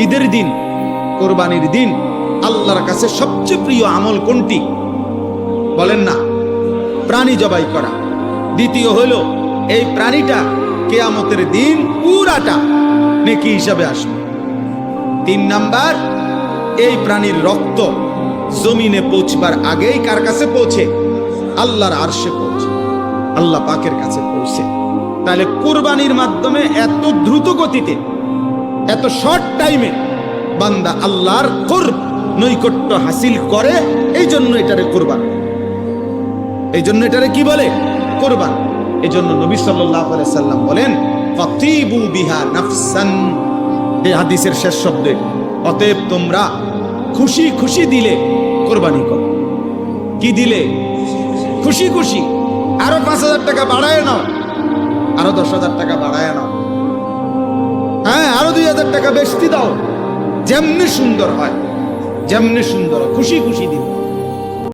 ঈদের দিন, কোরবানির দিন আল্লাহর কাছে সবচেয়ে প্রিয় আমল কোনটি? বলেন না, প্রাণী জবাই করা। দ্বিতীয় হলো এই প্রাণীটা কিয়ামতের দিন পুরাটা নেকি হিসাবে আসবে। 3 নাম্বার, এই প্রাণীর রক্ত জমিনে পৌঁছবার আগেই কার কাছে পৌঁছে? আল্লাহর আরশে পৌঁছে, আল্লাহ পাকের কাছে পৌঁছে। তাহলে কুরবানির মাধ্যমে এত দ্রুত গতিতে, এত শর্ট টাইমে বান্দা আল্লাহর কুরব, নৈকট্য হাসিল করে। এই জন্য এটারে কুরবান, এই জন্য এটারে কি বলে? কুরবান। এই জন্য নবী সাল্লাল্লাহু আলাইহি সাল্লাম বলেন, ফাতিবু বিহা নাফসান। এই হাদিসের শেষ শব্দে, অতএব তোমরা খুশি খুশি দিলে কোরবানি করো। কি দিলে? খুশি খুশি। আরো 5,000 টাকা বাড়ায় নাও, আরো 10,000 টাকা বাড়ায় নাও, হ্যাঁ আরো 2,000 টাকা বেশি দাও। যেমনি সুন্দর হয়, যেমনি সুন্দর, খুশি খুশি দিও।